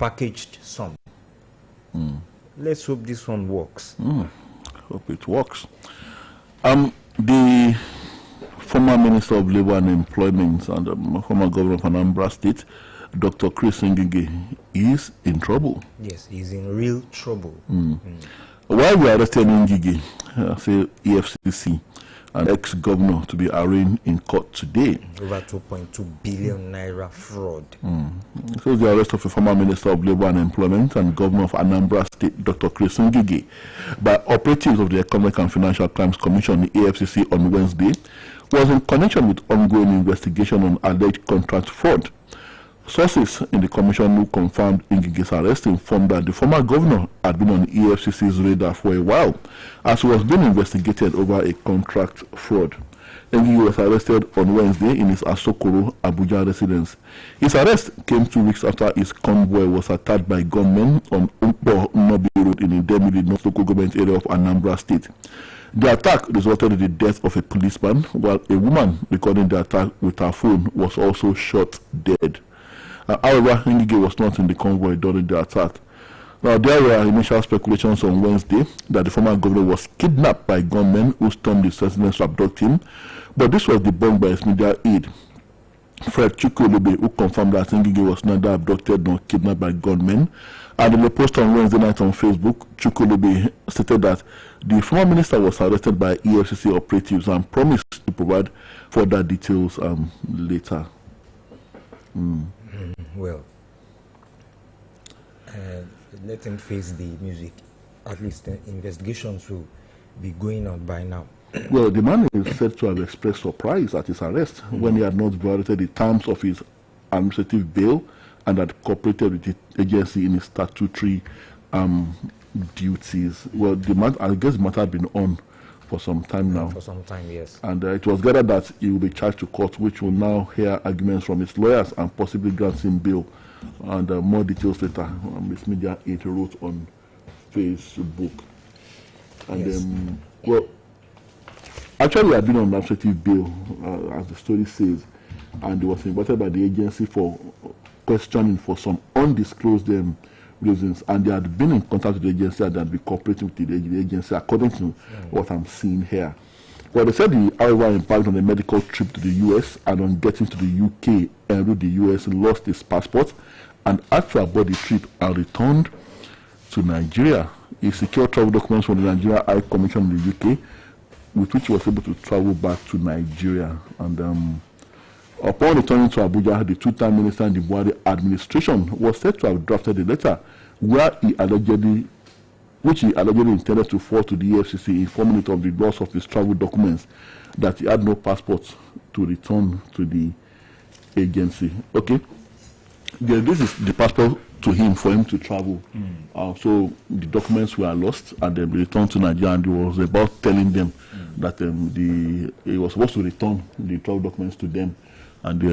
prepackaged some. Let's hope this one works. Hope it works. The former Minister of Labour and Employment and former Governor of Anambra State, Dr. Chris Ngige, is in trouble. Yes, he's in real trouble. Why we arrested Ngige, say EFCC, an ex-governor, to be arraigned in court today? Over 2.2 billion naira fraud. So the arrest of a former Minister of Labour and Employment and Governor of Anambra State, Dr. Chris Ngige, by operatives of the Economic and Financial Crimes Commission, the EFCC, on Wednesday, was in connection with ongoing investigation on alleged contract fraud. Sources in the commission who confirmed Ngige's arrest informed that the former governor had been on EFCC's radar for a while as he was being investigated over a contract fraud. Ngige was arrested on Wednesday in his Asokoro, Abuja residence. His arrest came 2 weeks after his convoy was attacked by gunmen on Umpo Nobi Road in Idemili, North Local Government area of Anambra State. The attack resulted in the death of a policeman, while a woman recording the attack with her phone was also shot dead. However, Ngige was not in the convoy during the attack. Now, there were initial speculations on Wednesday that the former governor was kidnapped by gunmen who stormed his residence to abduct him, but this was debunked by his media aide, Fred Chukwulebe, who confirmed that Ngige was neither abducted nor kidnapped by gunmen. And in a post on Wednesday night on Facebook, Chukwulebe stated that the former minister was arrested by EFCC operatives and promised to provide further details later. Well, let him face the music. At least the investigations will be going on by now. Well, the man is said to have expressed surprise at his arrest when he had not violated the terms of his administrative bail and had cooperated with the agency in his statutory duties. Well, I guess the matter had been on for some time now. For some time, yes. And it was gathered that he will be charged to court, which will now hear arguments from his lawyers and possibly grant him bail. And more details later. His media aide wrote on Facebook. And yes. Well, actually, he had been on administrative bail, as the story says, and he was invited by the agency for questioning for some undisclosed reasons, and they had been in contact with the agency and had been cooperating with the agency, according to what I'm seeing here. Well, they said he, however, embarked on a medical trip to the US, and on getting to the UK and with the US, lost his passport and had to abort the trip and returned to Nigeria. He secured travel documents from the Nigeria High Commission in the UK, with which he was able to travel back to Nigeria. And upon returning to Abuja, the two-time minister in the Buhari administration was said to have drafted a letter which he allegedly intended to forward to the EFCC, informing it of the loss of his travel documents, that he had no passport to return to the agency. Okay, this is the passport to him for him to travel. So the documents were lost, and then returned to Nigeria, and he was about telling them that he was supposed to return the travel documents to them. And he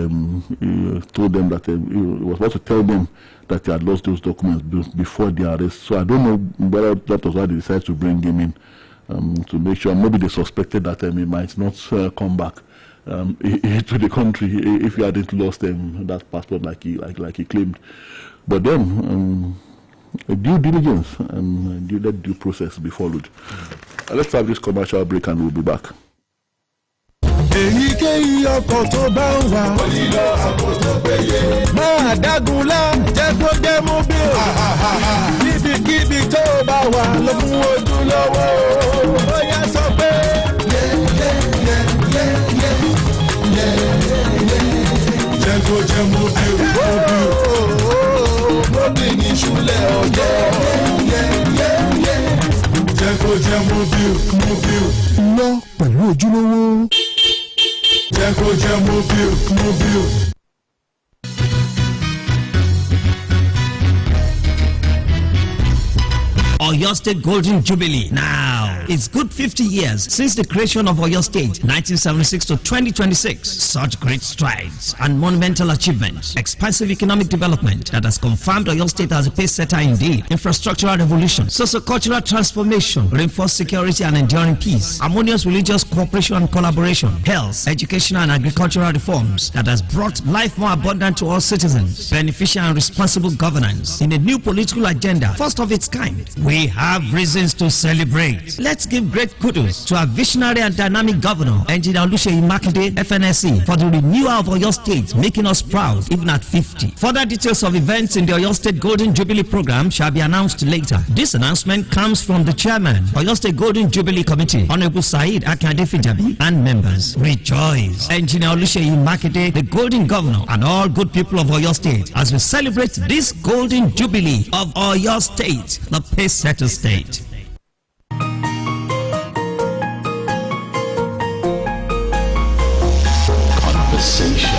told them that he was about to tell them that he had lost those documents before the arrest. So I don't know whether that was why they decided to bring him in, to make sure. Maybe they suspected that he might not come back to the country if he hadn't lost that passport like he claimed. But then due diligence and due process be followed. Let's have this commercial break and we'll be back. Èyíkéyìí ọkọ̀ tó bá ń wà. Ó nílò àpò tó péye. Máa dágunlá jẹ́ kó jẹ́ mobile. Níbikíbi tó bá wà ló mú ojúlówó. Ó yá sọ pé. Jẹ́ kó jẹ́ mobile. Mobile ní ìṣúlẹ̀ ọjọ́. Jẹ́ kó jẹ́ mobile. Lọ pẹ̀lú ojúlówó. Jẹ́ kó jẹ́ mobile. Oyo State Golden Jubilee. Now, it's good 50 years since the creation of Oyo State, 1976 to 2026. Such great strides and monumental achievements, expansive economic development that has confirmed Oyo State as a pace setter indeed, infrastructural revolution, socio-cultural transformation, reinforced security and enduring peace, harmonious religious cooperation and collaboration, health, educational and agricultural reforms that has brought life more abundant to all citizens, beneficial and responsible governance in a new political agenda, first of its kind. We have reasons to celebrate. Let's give great kudos to our visionary and dynamic governor, Engineer Oluyole, FNSE, for the renewal of Oyo State, making us proud even at 50. Further details of events in the Oyo State Golden Jubilee program shall be announced later. This announcement comes from the chairman, Oyo State Golden Jubilee Committee, Honorable Said Akande Fijabi, and members. Rejoice, Engineer Oluyole, the Golden Governor, and all good people of Oyo State, as we celebrate this Golden Jubilee of Oyo State, the pace setter state. Conversation.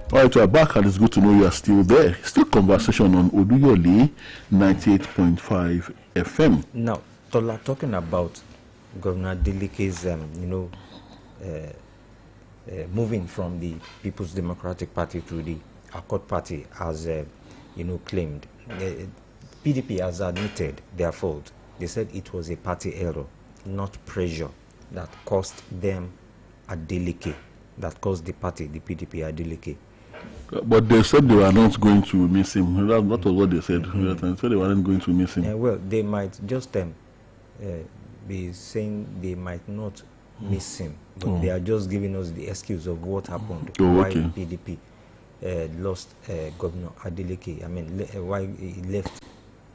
Alright, we're back and it's good to know you are still there. Still conversation on Oluyole 98.5 FM. Now, Tola, talking about Governor Adeleke's, moving from the People's Democratic Party to the Accord Party, as claimed. PDP has admitted their fault. They said it was a party error, not pressure, that cost them Adeleke, that caused the party, the PDP, Adeleke. But they said they were not going to miss him. That was what they said. They said they weren't going to miss him. Well, they might just be saying they might not miss him, but they are just giving us the excuse of what happened, why PDP lost Governor Adeleke. I mean, why he left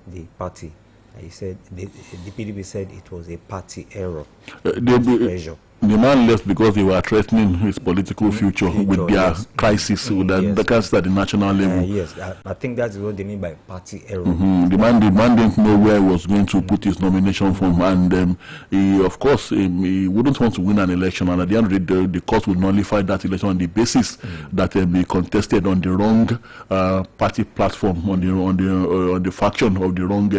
the party. He said the PDP said it was a party error, pressure. The man left because they were threatening his political future with their crisis, with the crisis at the national level. Yes, I think that's what they mean by party error. The man didn't know where he was going to put his nomination from, and he, of course, he wouldn't want to win an election, and at the end of the day, the court would nullify that election on the basis that he contested on the wrong party platform, on the faction of the wrong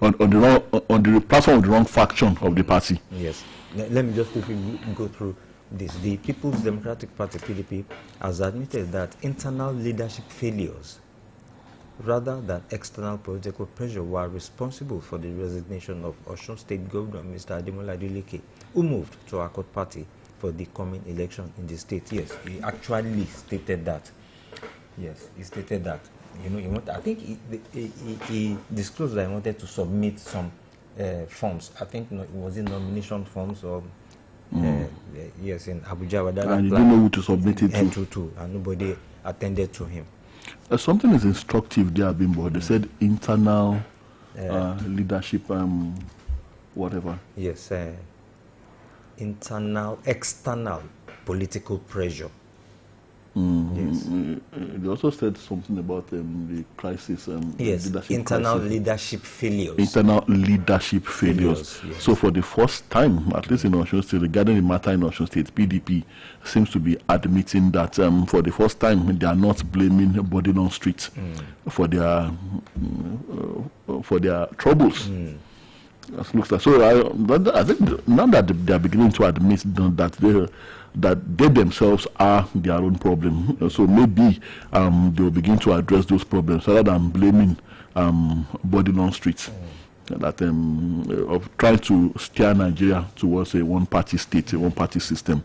on the platform of the wrong faction of the party. Yes. Let me just quickly go through this. The People's Democratic Party, PDP, has admitted that internal leadership failures, rather than external political pressure, were responsible for the resignation of Osun State Governor, Mr. Ademola Adeleke, who moved to Accord Party for the coming election in the state. Yes, he actually stated that. Yes, he stated that. I think he disclosed that he wanted to submit some forms. I think it was in nomination forms or yes, in Abuja. And he didn't know who to submit it to. And nobody attended to him. Something is instructive there, Bimbo. They said internal leadership, whatever. Yes, external political pressure. Yes. They also said something about the crisis. Yes, internal leadership failures. Internal leadership failures. Yes. So for the first time, at least in Osun State, regarding the matter in Osun State, PDP seems to be admitting that for the first time they are not blaming body on street for their troubles. Looks like. So I think now that they are beginning to admit that they themselves are their own problem. So maybe they will begin to address those problems rather than blaming body on streets. That of trying to steer Nigeria towards a one-party state, a one-party system.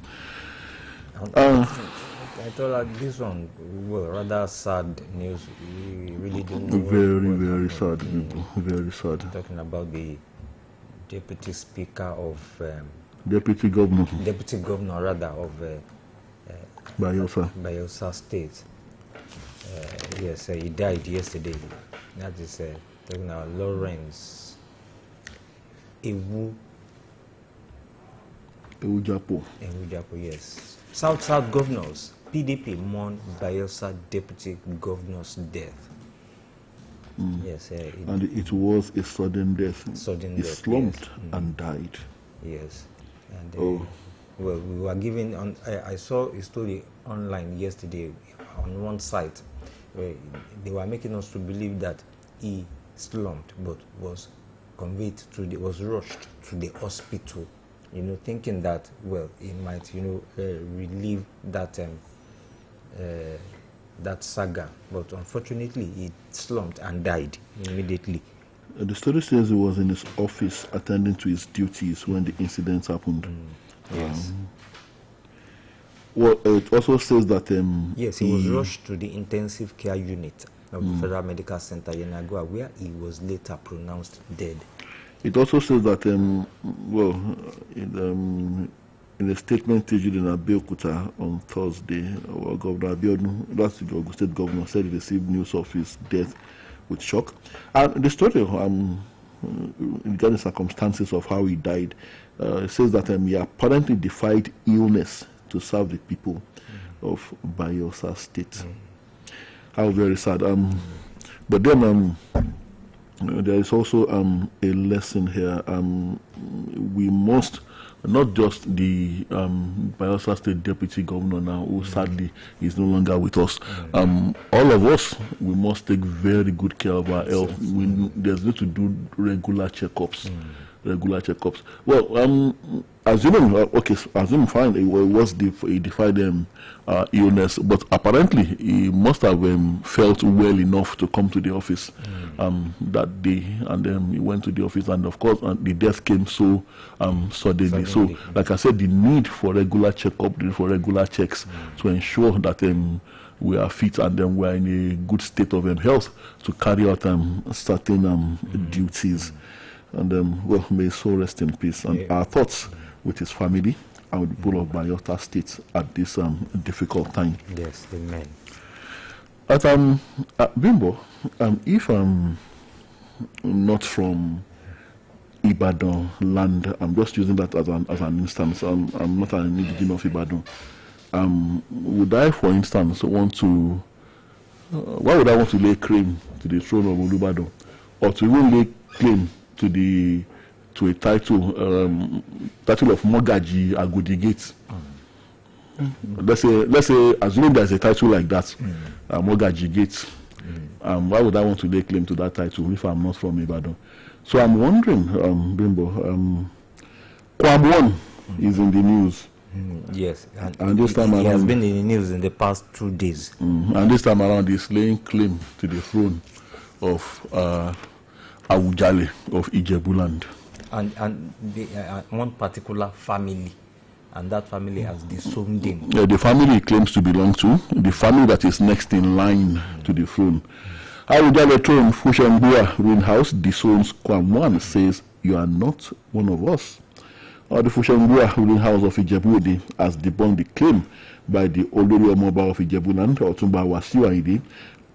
I thought like this one, rather sad news. We really don't know. Very sad, people. Very sad. Talking about the Deputy Speaker of Deputy governor rather of Bayelsa State. Yes, he died yesterday. That is Lawrence Ewujapo, yes. South governors, PDP mourn Bayelsa deputy governor's death. Yes, and it was a sudden death. He slumped yes. and died. Yes, and well, we were given on. I saw a story online yesterday on one site where they were making us to believe that he slumped, but was was rushed to the hospital. Thinking that he might relieve that that saga, but unfortunately he slumped and died immediately. The story says he was in his office attending to his duties when the incident happened. Yes. Well, it also says that yes, he was rushed to the intensive care unit of the Federal Medical Center Yenagoa, where he was later pronounced dead. It also says that in a statement issued in Abeokuta on Thursday, Governor Abiodun, that's the Ogun State governor, said he received news of his death with shock. And the story regarding the circumstances of how he died, it says that he apparently defied illness to serve the people of Bayelsa State. How very sad. But then there is also a lesson here. We must, not just the Bayelsa State Deputy Governor now, who sadly is no longer with us. All of us, we must take very good care of our health. There's need to do regular checkups. Well, assuming fine, he defied illness, but apparently he must have felt well enough to come to the office that day, and then he went to the office, and of course the death came so suddenly. So, like I said, the need for regular checkup, for regular checks to ensure that we are fit and then we are in a good state of health to carry out certain duties. And well, may his soul rest in peace. And our thoughts with his family and with the people of Bayelsa State at this difficult time. Yes, amen. At Bimbo, if I'm not from Ibadan land, I'm just using that as an instance. I'm not an indigenous of Ibadan. Would I, for instance, why would I want to lay claim to the throne of Olubadan, or to even lay claim to a title of Mogaji Agodi Gate? Let's say, assuming there's a title like that, Mogaji Gate. Why would I want to lay claim to that title if I'm not from Ibadan? So I'm wondering, Bimbo, Kwam is in the news. Yes, and this time he around, has been in the news in the past 2 days. And this time around, he's laying claim to the throne of Awujale of Ijebuland. And one particular family, and that family has disowned him. The family he claims to belong to, the family that is next in line to the throne. Awujale throne, Fushembua ruin house, disowns Kwam, says, "You are not one of us." The Fushembua ruling house of Ijebu has debunked the claim by the Oluyole of Ijebuland, Otumba Wasiu Ayinde,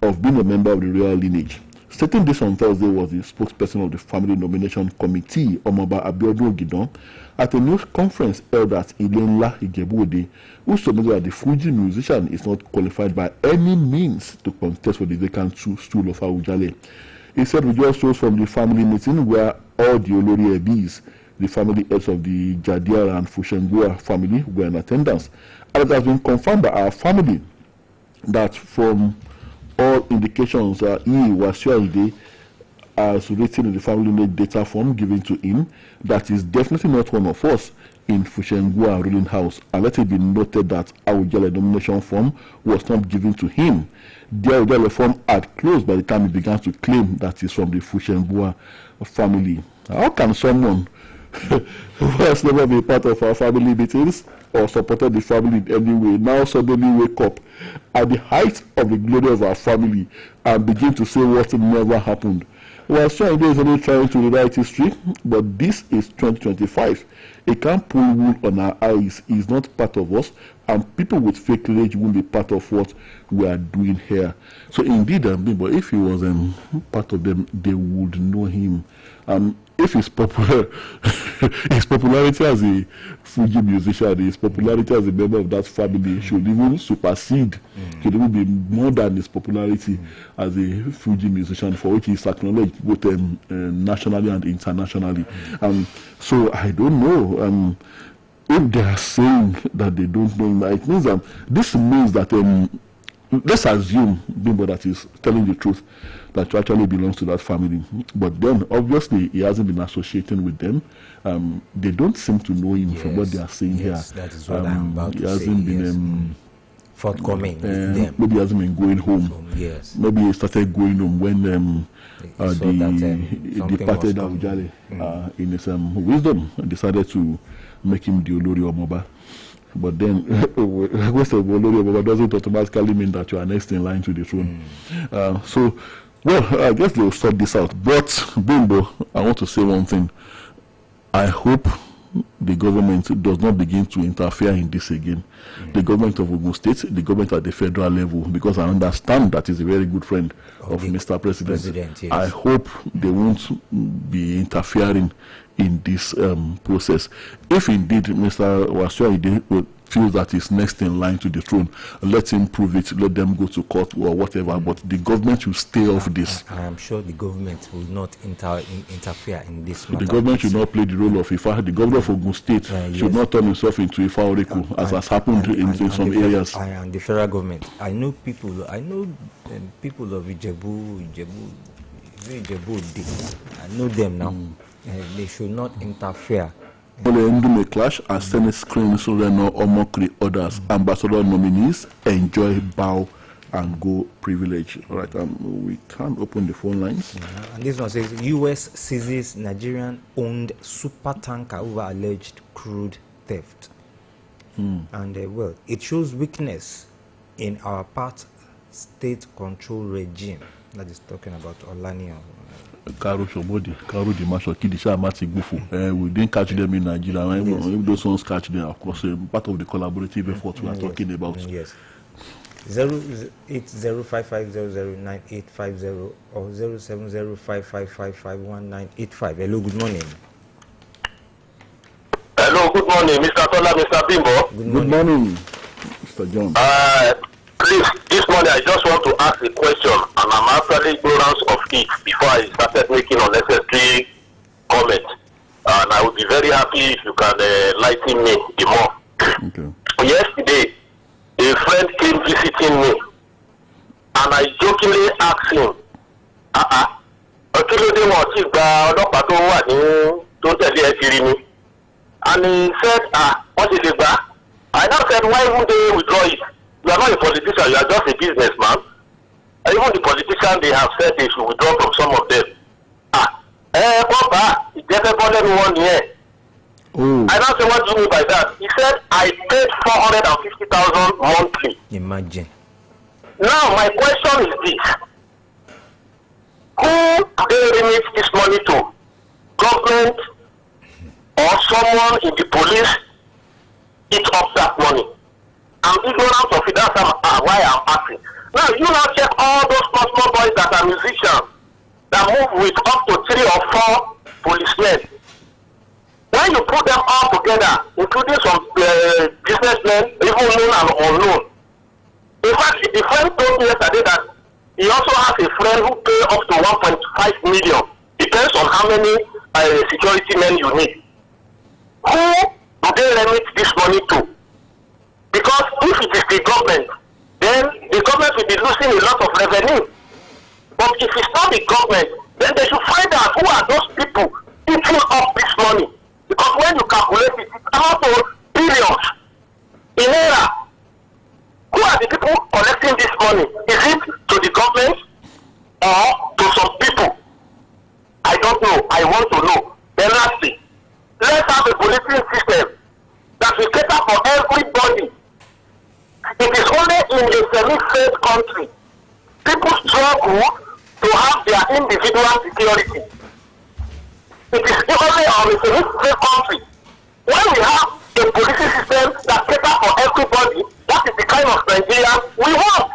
of being a member of the royal lineage. Stating this on Thursday was the spokesperson of the Family Nomination Committee, Omoba Abiodun Ogidon, at a news conference held at Ilenla, Ijebu, who submitted that the Fuji musician is not qualified by any means to contest for the vacant stool of Awujale. He said results rose from the family meeting where all the Olori Ebis, the family heads of the Jadiara and Fushembua family, were in attendance. And it has been confirmed by our family that from all indications, he, Wasiu Ayinde, as written in the family name data form given to him, that is definitely not one of us in Fushembua ruling house. And let it be noted that Awujale nomination form was not given to him. The Awujale form had closed by the time he began to claim that he's from the Fushembua family. How can someone who has never been part of our family meetings or supported the family in any way now suddenly wake up at the height of the glory of our family and begin to say what never happened? Well, Australia is only trying to rewrite history, but this is 2025. It can't pull wool on our eyes. It's not part of us, and people with fake rage won't be part of what we are doing here. So indeed, but if he was part of them, they would know him. If he's popular, his popularity as a Fuji musician, his popularity as a member of that family should even supersede, should even be more than his popularity as a Fuji musician, for which he's acknowledged both nationally and internationally. So I don't know if they are saying that they don't know him. It means this means that let's assume Bimbo that is telling the truth, that he actually belongs to that family. But then, obviously, he hasn't been associating with them. They don't seem to know him from what they are saying here. That is what I'm about to say. He hasn't been forthcoming. Maybe he hasn't been going home. Yes. Maybe he started going home when the departed Oluyole, in his wisdom, decided to make him the Oluyole. But then, Oluyole doesn't automatically mean that you are next in line to the throne. I guess they'll sort this out. But, Bimbo, I want to say one thing. I hope the government does not begin to interfere in this again. The government of Ogun State, the government at the federal level, because I understand that is a very good friend of Mr. President. Yes. I hope they won't be interfering in this process. If indeed Mr. Wasiu feels that he's next in line to the throne, let him prove it, let them go to court or whatever, but the government should stay off this. I am sure the government will not interfere in this matter. The government should not play the role of Ifa. The governor of Ogun State should not turn himself into Ifa Oreku, as has happened in some areas. And the federal government. I know people of Ijebu, I know them now. They should not interfere. May clash as Senate screens Reno Omokri others. Ambassador nominees enjoy bow and go privilege. All right, we can open the phone lines. And this one says U.S. seizes Nigerian-owned super tanker over alleged crude theft. And it shows weakness in our part state control regime. That is talking about Olaniyan. Karo the Marshal Kidisha Mati Gufu. We didn't catch them in Nigeria. If those ones catch them, of course, part of the collaborative effort we are talking about. Yes. 08055009850 or 07055551985. Hello, good morning. Hello, good morning, Mr. Tola, Mr. Bimbo. Good morning, Mr. John. Please, this morning I just want to ask a question, and I'm actually ignorant of it before I started making unnecessary comments. And I would be very happy if you can enlighten me the more. Okay. Yesterday, a friend came visiting me, and I jokingly asked him, and he said, what is it? I now said, why would they withdraw it? You are not a politician, you are just a businessman. And even the politicians, they have said they should withdraw from some of them. Papa, it just only 1 year. Oh. I now say, what do you mean by that? He said, I paid 450,000 monthly. Imagine. Now, my question is this. Who do they remit this money to? Government or someone in the police eat up that money? I'm ignorant of it. That's why I'm asking. Now, you now check all those small boys that are musicians that move with up to 3 or 4 policemen. When you put them all together, including some businessmen, even known and unknown. In fact, the friend told me yesterday that he also has a friend who pays up to 1.5 million. Depends on how many security men you need. Who do they remit this money to? Because if it is the government, then the government will be losing a lot of revenue. But if it's not the government, then they should find out who are those people eating up this money. Because when you calculate it, it's out to billions in naira. Who are the people collecting this money? Is it to the government or to some people? I don't know. I want to know. Then lastly, let's have a policing system that will cater for everybody. It is only in a semi-failed country people struggle to have their individual security. It is equally a free country. When we have a policing system that caters for everybody, that is the kind of Nigeria we want.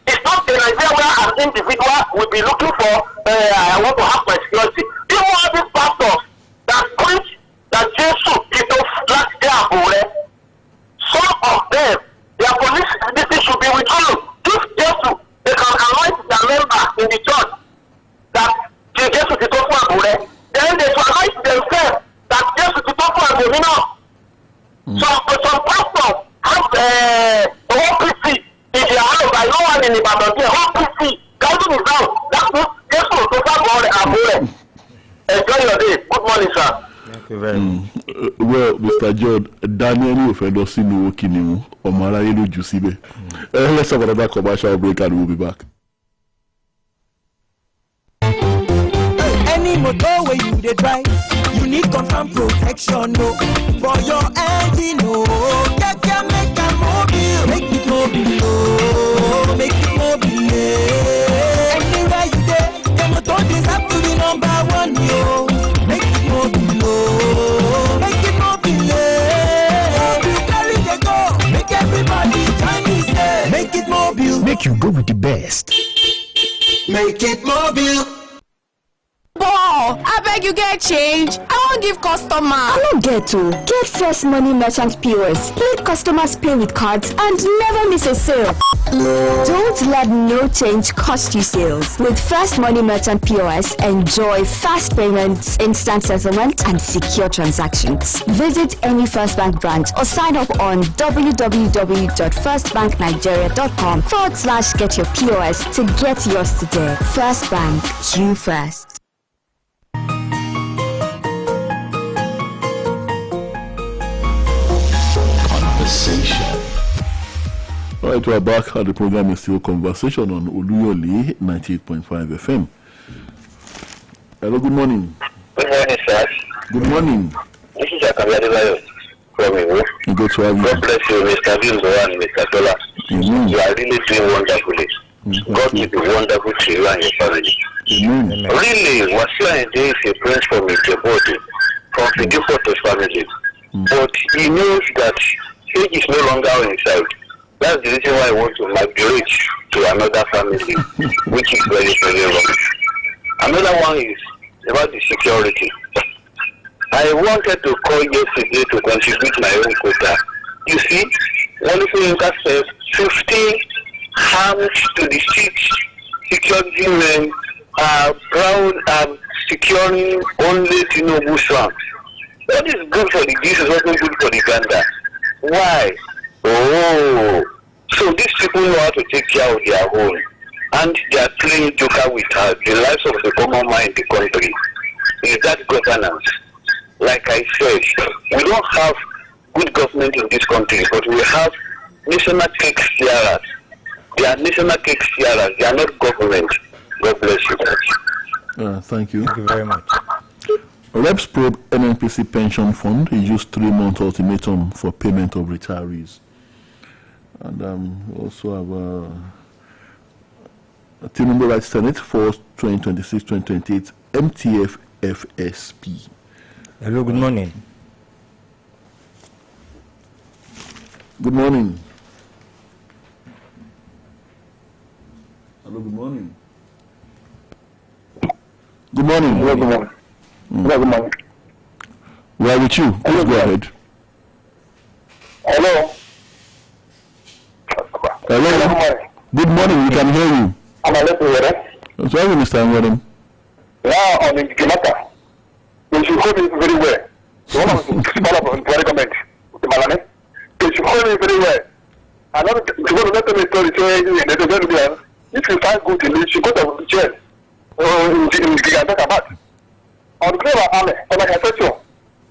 It's not a Nigeria where an individual will be looking for, I want to have my security. Even all these pastors that preach that Jesus is not there, some of them, their police this should be withdrawn. If Jesus, they can anoint their members in the church that Jesus is not, then they should anoint themselves that Jesus is not. Some pastors have OPC in their house. I know one in the Badon, OPC, Council is down. That means Jesus is not. Enjoy your day. Good morning, sir. Thank you very much. Well, Mr. John, Daniel Ofedosi no Kinimu, Omara Yelu Jusibe. Let's have another commercial break and we'll be back. Any motor where you dey drive, you need confirm protection, no. For your engine, no. Can make a mobile, make it mobile, oh. Make it mobile, yeah. Anywhere you dey, the motor deserve to be number one, yo. Make it mobile, oh. Make it mobile, yeah. You carry the go, make everybody join me, say. Make it mobile, Make you go with the best. make it mobile. Boy, I beg you get change. I won't give customer. I don't get to. Get First Money Merchant POS. Let customers pay with cards and never miss a sale. Don't let no change cost you sales. With First Money Merchant POS, enjoy fast payments, instant settlement, and secure transactions. Visit any First Bank branch or sign up on www.firstbanknigeria.com/get your POS to get yours today. First Bank, you first. All right, we're back at the program is still Conversation on Oluyole 98.5 FM. Hello, good morning. Good morning, sir. Good morning. This is Akabiyade from Iwo. Good to have you. God bless you, Mr. Bimbo and Mr. Tola. You are really doing wonderfully. God will be wonderful to you and your family. Really, Wasiu Ayinde is a prince from Ijebode, from Fidifoto's family. But he knows that age is no longer on his side. That's the reason why I want to migrate to another family, which is very, very wrong. Another one is about the security. I wanted to call yesterday to contribute my own quota. You see, Oluyole says 50 armed to the streets security men are proud of securing only Tinubu swamps. What is good for the Jews is also good for the Uganda. Why? Oh, so these people know how to take care of their own, and they are playing joker with the lives of the common man in the country. Is that governance? Like I said, we don't have good government in this country, but we have national cake sharers. They are national cake sharers. They are not government. God bless you guys. Thank you. Thank you very much. Reps probe NNPC pension fund. He used 3-month ultimatum for payment of retirees. And we also have Tinubu Right Senate for 2026-2028 MTF FSP. Hello, good morning. Good morning. Hello, good morning. Good morning. Good morning. Good morning. We are with you. Please go ahead. Hello. Hello. Good morning. We can hear you. Am I listening to you? Sorry, Mr. Ngwadem. Now, on the matter, they should hold it very well. The one of the government, the Malane, they should hold it very well. And not to go to let them story say, if you find good in it, you should go to jail. In the about. On the grave of army, and like I said, who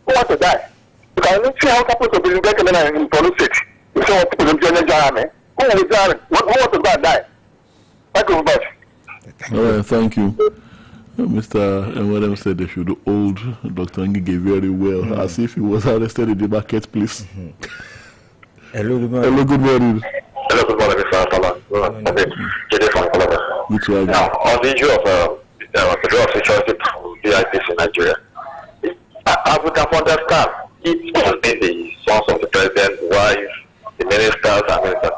wants to die? You can see how people to be in police state. You see what people in the army. Who wants to die? Who wants to go and die? Thank you very much. Thank you. Mr. Ngwadem said they should hold Dr. Ngige very well, as if he was arrested in the marketplace. Hello, good morning. Hello, good morning. Hello, good morning, Mr. Tola. Good morning. Good to have you. Now, on the issue of the role of security to VIPs in Nigeria, I would have understand it has been the sons of the president, wife, the ministers, and ministers.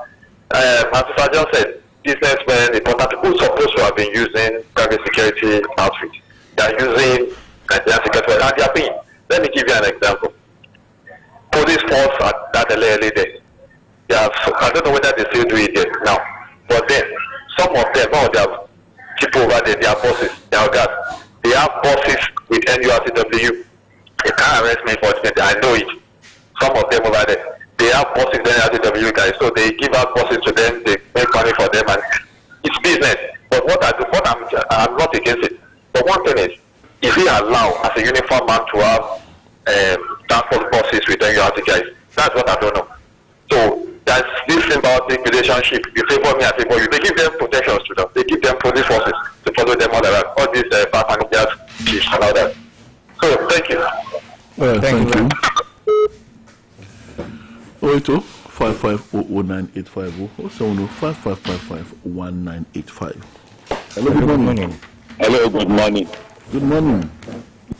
As I just said, businessmen, important people supposed to have been using private security outfits. They are using Nigerian security, and they are paying. Let me give you an example. Police force at that LA day. I don't know whether they still do it yet now, but then some of them, now they have people over there, they are bosses, they are guys. They have bosses with NURTW. They can't arrest me for it, I know it. Some of them over there, they have bosses with NURTW guys, so they give out bosses to them, they make money for them, and it's business. But I'm not against it. But one thing is, if we allow as a uniform man to have transport bosses with NURTW guys, that's what I don't know. So that's this symbiotic relationship. You favor me, I favor you. They give them protections to them. They give them police forces to follow them all around. All these bad managers, chiefs, and all that. So thank you. Thank you. 080 550985 070 5555 Hello, good morning. Hello, good morning. Good morning.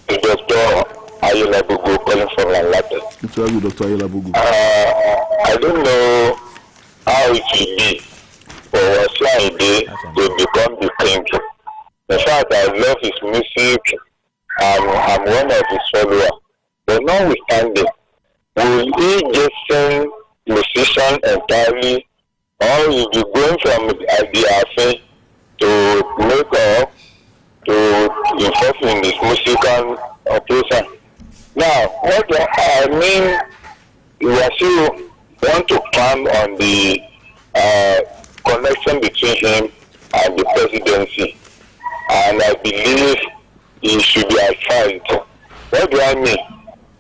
It's Dr. Ayolabugu calling from Lanlate. It's you, Dr. Ayolabugu. I don't know how it will be for Wasiaide to become the king. In fact, I love his music. I'm one of his followers. But notwithstanding, will he just sing musician entirely, or will be going from the Afe to make up to involve in his musical operation? Now, what I mean, Wasiu want to come on the connection between him and the presidency, and I believe he should be advised. What do I mean?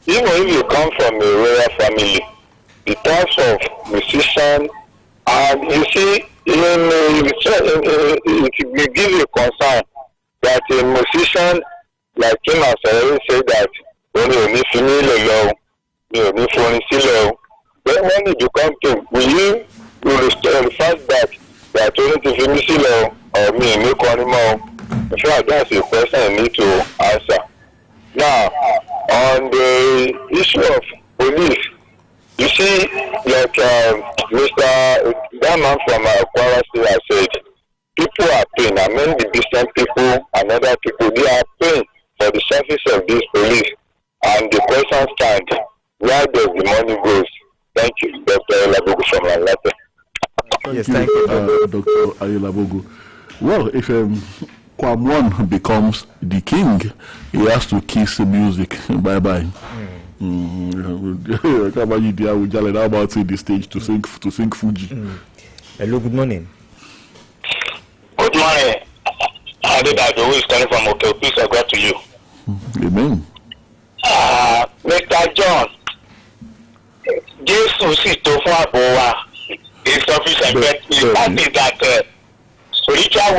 Even if you come from a royal family, in terms of musician, and you see, it will give you concern that a musician like him has already said that when you become king, will you refer back that only to finish or me make one more? In fact, that's a question I need to answer. Now, on the issue of police, you see, like that man from Kwara State has said, people are paying. I mean, the business people and other people, they are paying for the service of this police. And the question stands, where does the money goes? Thank you, Dr. Ayolabugu from Lanlate. Yes, thank you, Dr. Ayolabugu. Well, if Kwamwan becomes the king, he has to kiss the music. Bye-bye. How about the stage to sing Fuji? Hello, good morning. Good morning. Adedado is calling from Hotel. Peace of God to you. Amen. Mr. John, Jesus is to Boa is sufficient, but the fact is that spiritual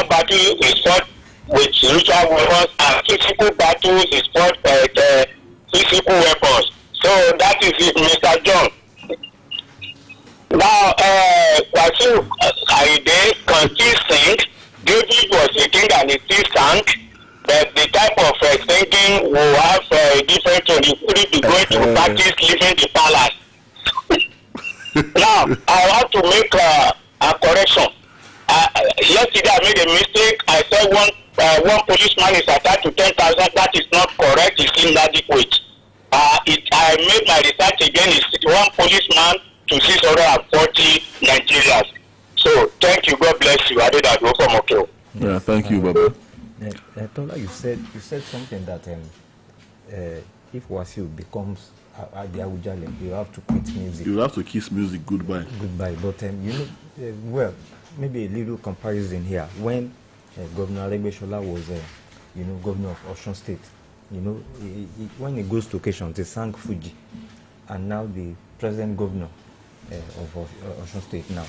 battle is fought with spiritual weapons, and physical battle is fought with physical weapons. So that is it, Mr. John. Now, Wasiu Ayinde consistent. David was a king and he still sang, but the type of singing will have different tone. He couldn't be going to practice leaving the palace. Now, I want to make a correction. Yesterday I made a mistake. I said one policeman is attached to 10,000. That is not correct. It's inadequate. I made my research again. It's one policeman to 640 Nigerians. So thank you. God bless you. I did that go from okay. Yeah, thank you, Baba. Tola, you said something that if Wasiu becomes the Awujale, you have to quit music. You have to kiss music goodbye. Goodbye. But well, maybe a little comparison here. When Governor Aregbesola was, governor of Osun State, when he goes to occasions, they sang Fuji, and now the present governor of Osun State now,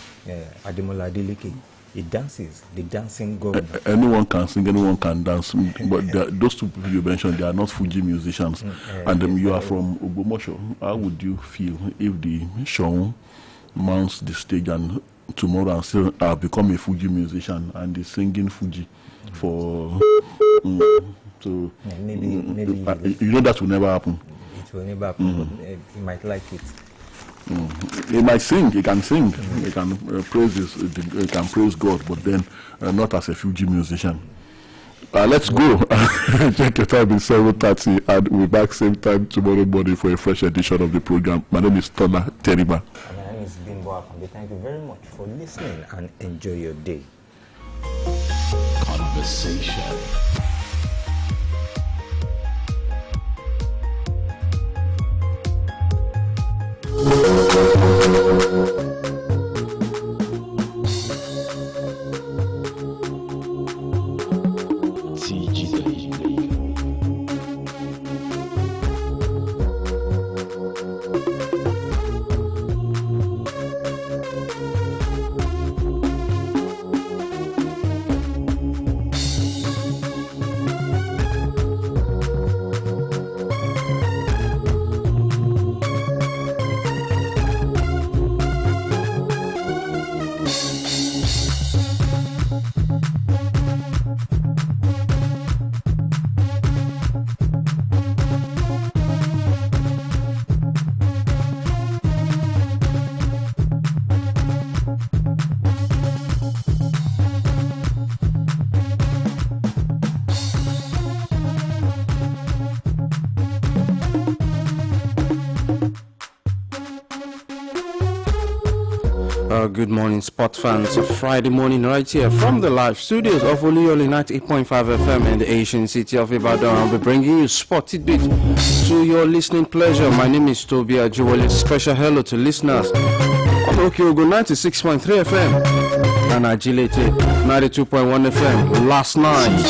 Ademola Adeleke, he dances, the dancing governor. Anyone can sing, anyone can dance, but those two people you mentioned, they are not Fuji musicians, and you are from Ogbomoso. How would you feel if the show mounts the stage and tomorrow and still become a Fuji musician and is singing Fuji for. So maybe you know that will never happen. It will never happen. But he might like it. He might sing. He can sing. He can he can praise God, but then not as a Fuji musician. Let's go. Check the time is 7:30, and we'll be back same time tomorrow morning for a fresh edition of the program. My name is Tola Teriba. And my name is Bimbo Akambe. Thank you very much for listening and enjoy your day. Conversation. Good morning, sport fans. Friday morning right here from the live studios of Oluyole 98.5 FM in the Asian city of Ibadan. I'll be bringing you sport tidbits to your listening pleasure. My name is Toby Ajewole. Special hello to listeners on Okyogo 96.3 FM and Agility 92.1 FM. Last night,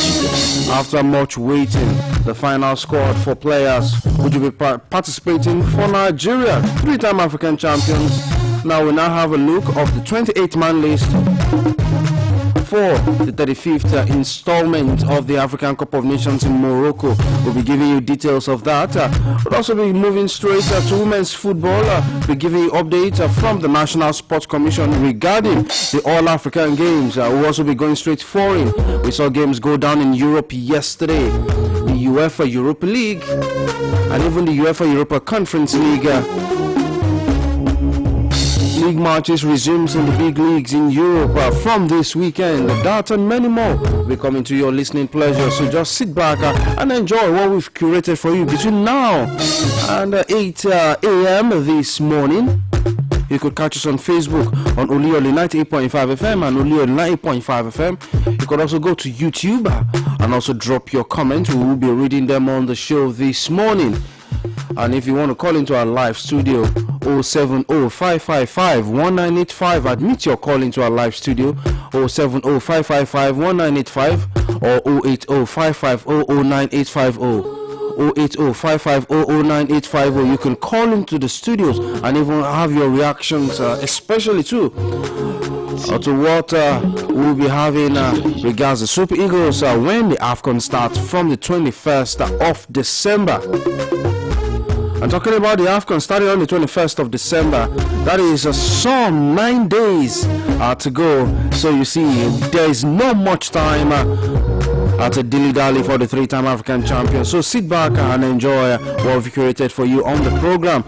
after much waiting, the final squad for players who will be participating for Nigeria, 3-time African champions. Now we have a look of the 28-man list for the 35th installment of the African Cup of Nations in Morocco. We'll be giving you details of that. We'll also be moving straight to women's football. We'll be giving you updates from the National Sports Commission regarding the All-African Games. We'll also be going straight foreign. We saw games go down in Europe yesterday. The UEFA Europa League and even the UEFA Europa Conference League. League matches resumes in the big leagues in Europe from this weekend. That and many more will be coming to your listening pleasure. So just sit back and enjoy what we've curated for you between now and 8 a.m. this morning. You could catch us on Facebook on Oluyole 98.5 FM and Oluyole 98.5 FM. You could also go to YouTube and also drop your comments. We will be reading them on the show this morning. And if you want to call into our live studio, 070-555-1985, admit your call into our live studio, 070-555-1985 or 080-550-0985, 080-550-0985. You can call into the studios and even have your reactions, especially to what we'll be having regards the Super Eagles when the AFCON starts from the 21st of December. I'm talking about the AFCON starting on the 21st of December. That is some 9 days to go. So you see, there is not much time to dilly-dally for the 3-time African champion. So sit back and enjoy what we've curated for you on the program.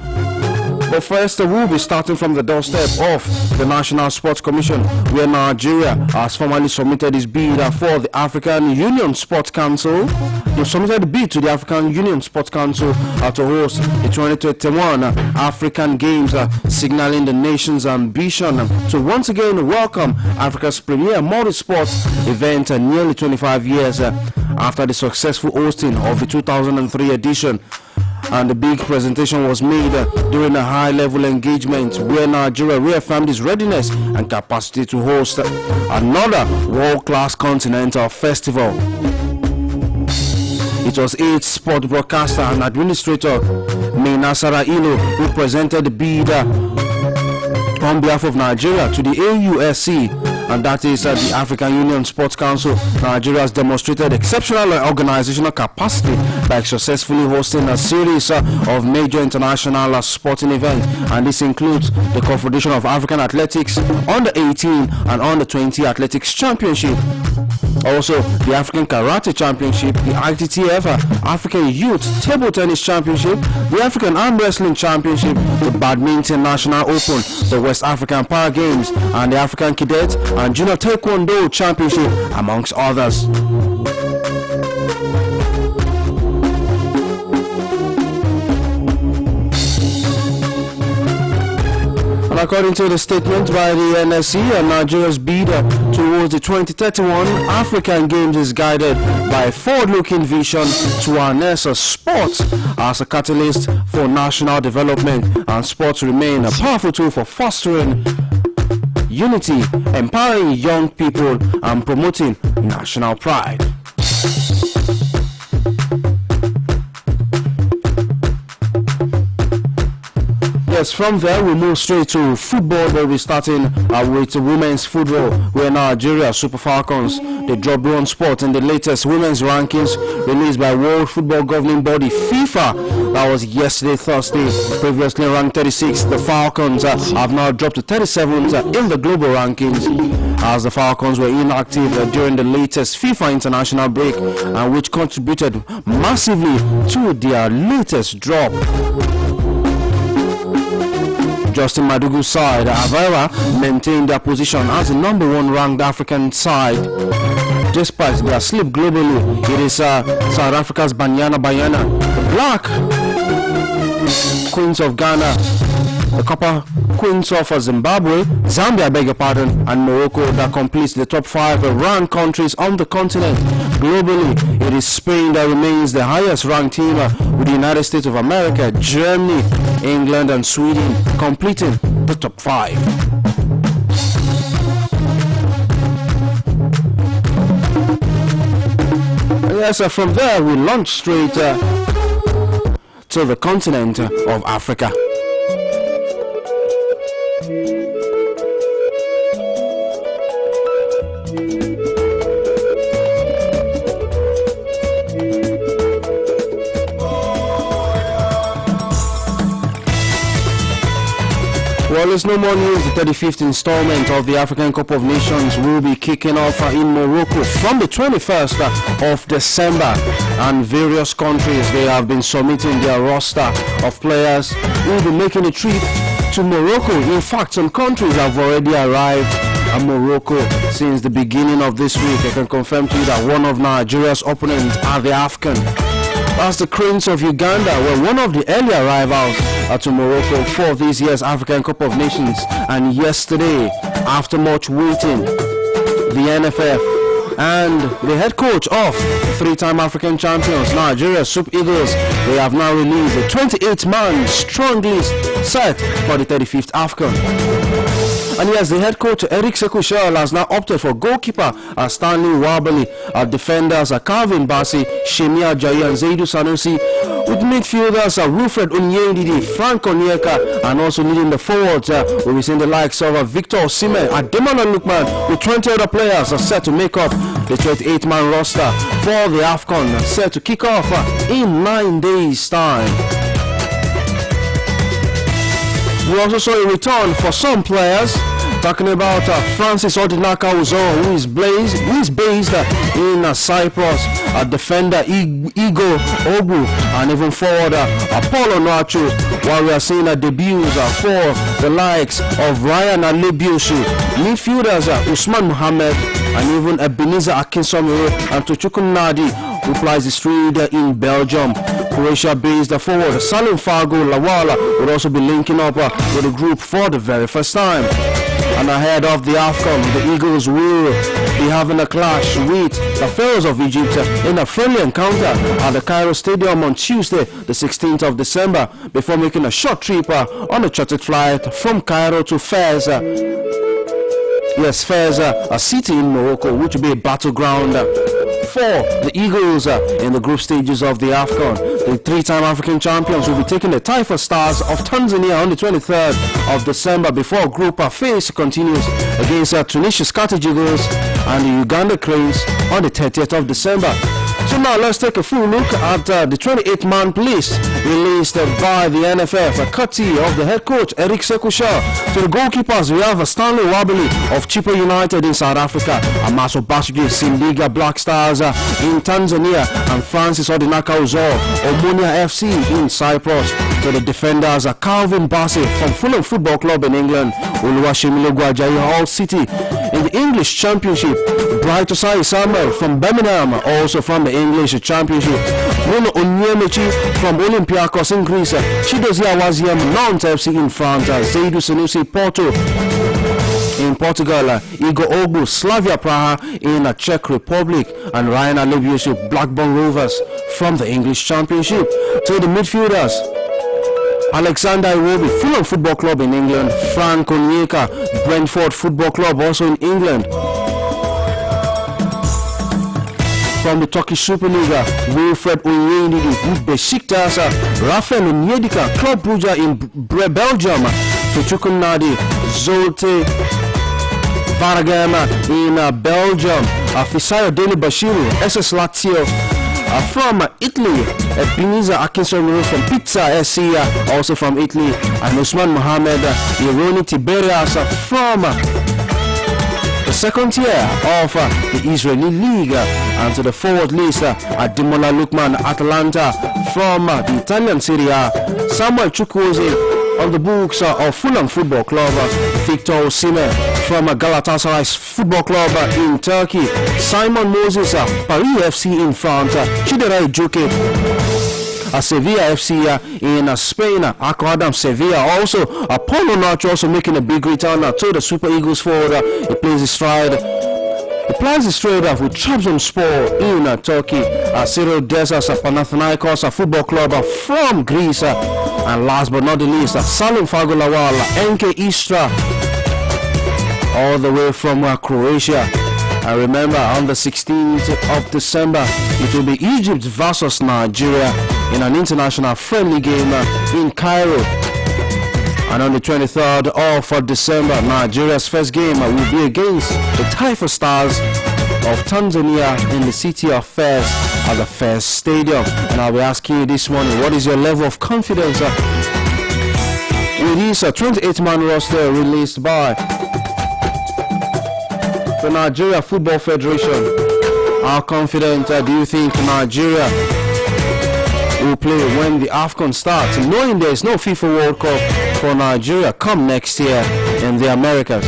But first, we'll be starting from the doorstep of the National Sports Commission, where Nigeria has formally submitted its bid for the African Union Sports Council. They submitted the bid to the African Union Sports Council to host the 2021 African Games, signaling the nation's ambition to once again welcome Africa's premier multi-sports event nearly 25 years after the successful hosting of the 2003 edition. And the big presentation was made during a high-level engagement where Nigeria reaffirmed its readiness and capacity to host another world-class continental festival. It was 8 sport broadcaster and administrator Mainasara Ilo who presented the bid on behalf of Nigeria to the AUSC and that is the African Union Sports Council. Nigeria has demonstrated exceptional organizational capacity by successfully hosting a series of major international sporting events, and this includes the Confederation of African Athletics Under 18 and Under 20 Athletics Championship, also the African Karate Championship, the ITTF African Youth Table Tennis Championship, the African Arm Wrestling Championship, the Badminton National Open, the West African Power Games, and the African Cadet and Junior Taekwondo Championship, amongst others. According to the statement by the NSC, Nigeria's bid towards the 2031 African Games is guided by a forward-looking vision to harness sports as a catalyst for national development, and sports remain a powerful tool for fostering unity, empowering young people, and promoting national pride. Yes, from there we move straight to football. We'll be starting with women's football, where Nigeria Super Falcons, they dropped one spot in the latest women's rankings released by World Football Governing Body FIFA. That was yesterday, Thursday. Previously ranked 36th, the Falcons have now dropped to 37th in the global rankings, as the Falcons were inactive during the latest FIFA international break, and which contributed massively to their latest drop. Justin Madugu's side, Avera, maintained their position as the #1 ranked African side. Despite their slip globally, it is South Africa's Banyana, the Black Queens of Ghana, the Copper Queens of Zimbabwe, Zambia, beg your pardon, and Morocco that completes the top 5 ranked countries on the continent. Globally, it is Spain that remains the highest ranked team, with the United States of America, Germany, England, and Sweden completing the top 5. Yes, from there we launch straight to the continent of Africa. Well, there's no more news. The 35th installment of the African Cup of Nations will be kicking off in Morocco from the 21st of December, and various countries, they have been submitting their roster of players who will be making a trip to Morocco. In fact, some countries have already arrived at Morocco since the beginning of this week. I can confirm to you that one of Nigeria's opponents are the AFCON. That's the Cranes of Uganda, were one of the early arrivals to Morocco for this year's African Cup of Nations. And yesterday, after much waiting, the NFF and the head coach of the 3-time African champions, Nigeria Super Eagles, they have now released a 28-man strong list set for the 35th AFCON. And yes, the head coach Eric Sekushel has now opted for goalkeeper Stanley Wabali, defenders Calvin Bassi, Shemia Ajayi, and Zaidu Sanusi, with midfielders Wilfred Onyendidi, Frank Onyeka, and also leading the forwards we'll be seeing the likes of Victor Osimhen, Ademola Lookman, with 20 other players are set to make up the 28-man roster for the AFCON, set to kick off in 9 days' time. We also saw a return for some players. Talking about Francis Odinaka Uzo, who is based in Cyprus, defender Igo Obu, and even forward Apollo Nacho, while we are seeing debuts for the likes of Ryan Alebioshu, midfielders Usman Mohammed, and even Ebenezer Akinsomiro and Tochukwu Nadi, who plays the street in Belgium. Croatia-based forward Salim Fago Lawala would also be linking up with the group for the very first time. And ahead of the AFCON, the Eagles will be having a clash with the Pharaohs of Egypt in a friendly encounter at the Cairo Stadium on Tuesday, the 16th of December, before making a short trip on a chartered flight from Cairo to Fez. Yes, Fez, a city in Morocco, which will be a battleground for the Eagles in the group stages of the AFCON. The three-time African champions will be taking the Taifa Stars of Tanzania on the 23rd of December before group phase continues against Tunisia's Carthage Eagles and the Uganda Cranes on the 30th of December. So now let's take a full look at the 28-man list released by the NFF, courtesy of the head coach Eric Sekusha. To the goalkeepers, we have Stanley Wabili of Chippa United in South Africa, Amaso Basuji Sindiga Black Stars in Tanzania, and Francis Odinaka Uzo Omonia FC in Cyprus. To the defenders, Calvin Bassey from Fulham Football Club in England, Oluwashemile Ajayi Hull City in the English Championship, Bright Osai Samuel from Birmingham, also from the English Championship, Bruno Onyemaechi from Olympiacos in Greece, Chidozie Awaziem Nantes FC in France, Zaidou Sanusi Porto in Portugal, Igor Ogbu Slavia Praha in the Czech Republic, and Ryan Alebiusu Blackburn Rovers from the English Championship. To the midfielders, Alexander Iwobi, Fulham Football Club in England, Frank Onyeka, Brentford Football Club also in England. From the Turkish Superliga, Wilfred Onyedika, Besiktas, Rafael Onyedika, Club Brugge in Belgium, Fechukwu Nadi, Zolte Varagama in Belgium, Fisayo Deli Bashiru, SS Lazio. From Italy, Ebenezer Akinson from Pizza SC, also from Italy, and Usman Mohamed Ironi Tiberias from the second tier of the Israeli League. And to the forward list, Ademola Lookman Atalanta from the Italian Serie A, Samuel Chukwueze on the books of Fulham Football Club, Victor Osimhen from Galatasaray Football Club in Turkey, Simon Moses, Paris FC in France, Chidera Ijuke, Sevilla FC in Spain, Akko Adam Sevilla, also Paulo Nacho also making a big return to the Super Eagles forward. He plays his stride. He plans his trade with Trabzonspor in Turkey, Cyril Desas, Panathinaikos Football Club from Greece, and last but not the least, Salim Fagolawal, NK Istra, all the way from Croatia. And remember, on the 16th of December, it will be Egypt versus Nigeria in an international friendly game in Cairo. And on the 23rd of December, Nigeria's first game will be against the Taifa Stars of Tanzania in the city of Fez at the Fez Stadium. And I'll be asking you this morning, what is your level of confidence with this 28-man roster released by the Nigeria Football Federation? How confident do you think Nigeria will play when the AFCON starts, knowing there is no FIFA World Cup for Nigeria come next year in the Americas?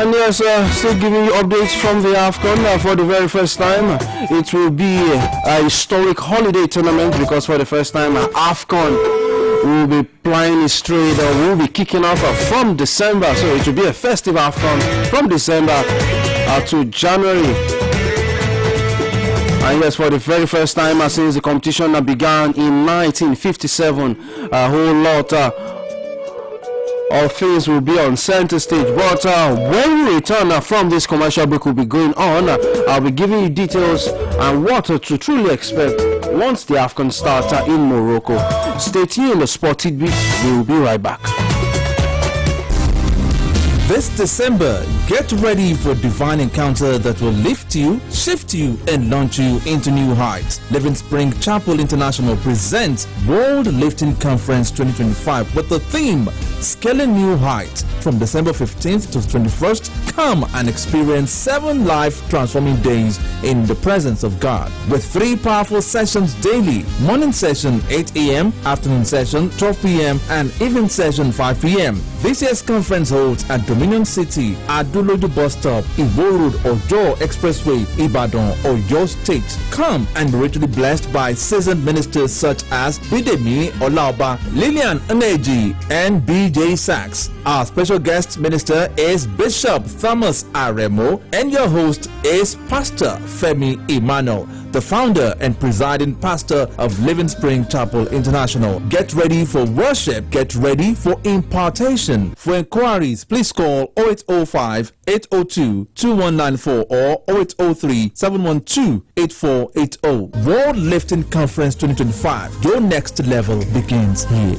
And yes, still giving you updates from the AFCON for the very first time. It will be a historic holiday tournament because for the first time AFCON will be playing its trade, will be kicking off from December. So it will be a festive AFCON from December to January. And yes, for the very first time since the competition began in 1957, a whole lot of things will be on center stage. But when we return from this commercial break, will be going on. I'll be giving you details and what to truly expect once the AFCON starts in Morocco. Stay tuned, the Sport Tidbit. We will be right back. This December, Get ready for a divine encounter that will lift you, shift you, and launch you into new heights. Living Spring Chapel International presents World Lifting Conference 2025 with the theme Scaling New Heights. From December 15th to 21st, come and experience 7 life transforming days in the presence of God with 3 powerful sessions daily. Morning session 8 a.m., afternoon session 12 p.m. and evening session 5 p.m. This year's conference holds at Dominion City, Aduloju Bus Stop, Iwo Road, Ojo Expressway, Ibadan, Oyo State. Come and be richly blessed by seasoned ministers such as Bidemi Olaoba, Lillian Aneji, and BJ Sachs. Our special guest minister is Bishop Thomas Aremo, and your host is Pastor Femi Emmanuel, the founder and presiding pastor of Living Spring Chapel International. Get ready for worship. Get ready for impartation. For inquiries, please call 0805-802-2194 or 0803-712-8480. World Lifting Conference 2025. Your next level begins here.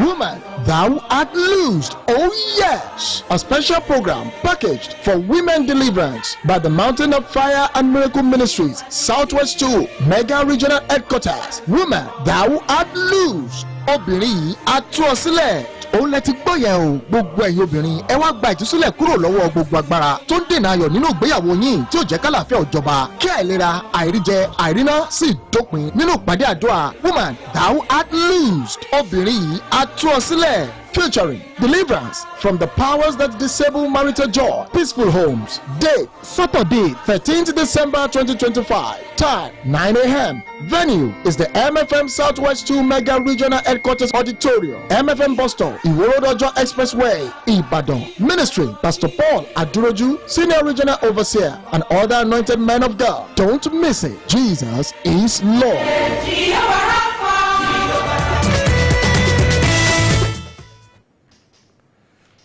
Woman, thou art loosed. Oh yes, a special program packaged for women deliverance by the Mountain of Fire and Miracle Ministries, Southwest 2, Mega Regional Headquarters. Woman, thou art loosed. Obìnrin àtúnṣílẹ̀ òun lẹ ti gbọ́ yẹn o. Gbogbo ẹ̀yin obìnrin ẹ wá gba ìtúsílẹ̀ kúrò lọ́wọ́ gbogbo agbára tó ń dènà ayọ̀ nínú ìgbéyàwó yín tí ó jẹ́ kálàáfíà òjọba kí àìlera àìríjẹ àìríná sì dópin nínú ìpàdé àdúrà Woman, thou art loosed. Obìnrin àtúnṣílẹ̀. Featuring deliverance from the powers that disable marital joy. Peaceful homes. Date Saturday, 13th December 2025. Time 9 a.m. Venue is the MFM Southwest 2 Mega Regional Headquarters Auditorium, MFM Bus Stop, Iwo Road Ojo Expressway, Ibadan. Ministry Pastor Paul Aduroju, Senior Regional Overseer, and other anointed men of God. Don't miss it. Jesus is Lord.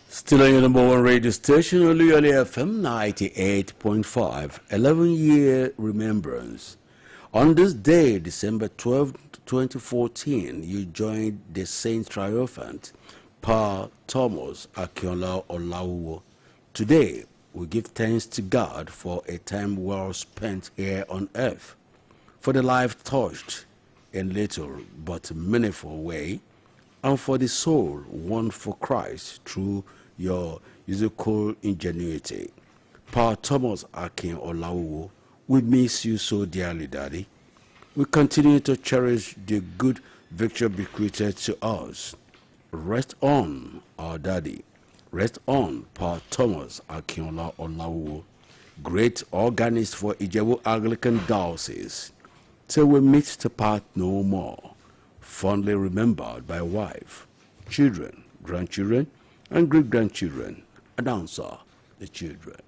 Still on your number 1 radio station, Oluyole FM 98.5, 11-year remembrance. On this day, December 12, 2014, you joined the Saint Triumphant, Pa Thomas Akinola Olawo. Today, we give thanks to God for a time well spent here on earth, for the life touched in little but meaningful way, and for the soul won for Christ through your musical ingenuity. Pa Thomas Akin Olawo, we miss you so dearly, Daddy. We continue to cherish the good victory bequeathed to us. Rest on, our Daddy. Rest on, Pa Thomas Akin Olawo, great organist for Ijebu Anglican Diocese. Till we meet to part no more. Fondly remembered by wife, children, grandchildren, and great-grandchildren. Announcer, the children.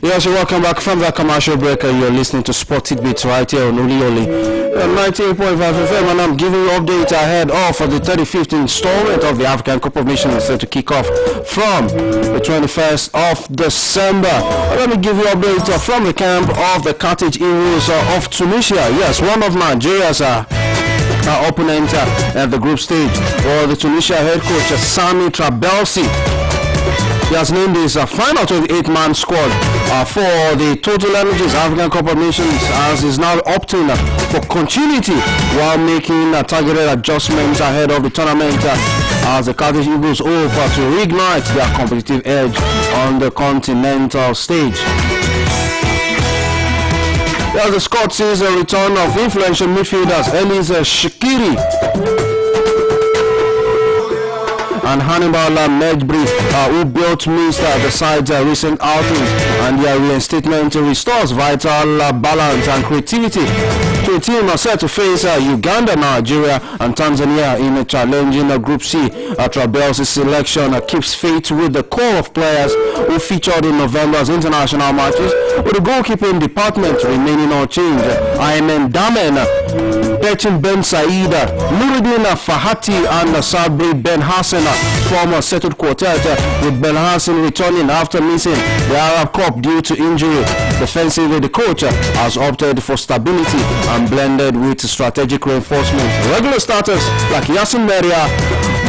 Yes, welcome back from that commercial break. You're listening to Sport Tidbits right here on Oluyole 98.5 FM, and I'm giving you updates ahead of the 35th installment of the African Cup of Nations set to kick off from the 21st of December. Let me give you updates from the camp of the Carthage Heroes of Tunisia. Yes, one of Nigeria's opponent at the group stage, or the Tunisia head coach Sami Trabelsi. He has named his final 28-man squad for the Total Energies African Cup of Nations, as is now opting for continuity while making targeted adjustments ahead of the tournament, as the Carthage Eagles hope to reignite their competitive edge on the continental stage. As the squad sees a return of influential midfielders Elise Shikiri and Hannibal Medbri, who built missed the side's recent outings, and their reinstatement restores vital balance and creativity to a team set to face Uganda, Nigeria, and Tanzania in a challenging Group C. Trabel's selection keeps faith with the core of players who featured in November's international matches, with the goalkeeping department remaining unchanged. IMN Damen, Bechin Ben Said, Nuruddin Fahati, and Sabri Ben Hassan form a settled quartet, with Ben Hassan returning after missing the Arab Cup due to injury. Defensively, the coach has opted for stability and blended with strategic reinforcement. Regular starters like Yasin Meria,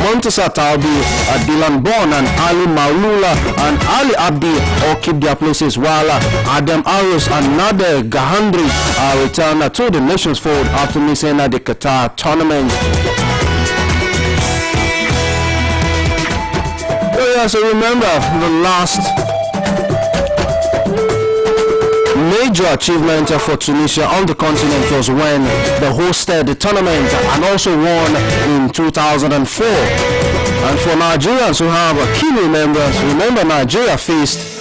Montesa Taubi, Dylan Bon, and Ali Maulula and Ali Abdi all keep their places, while Adam Arus and Nader Gahandri return to the Nations Fold after missing the Qatar tournament. So remember, the last major achievement for Tunisia on the continent was when they hosted the tournament and also won in 2004. And for Nigerians who have a keen remembrance, remember Nigeria faced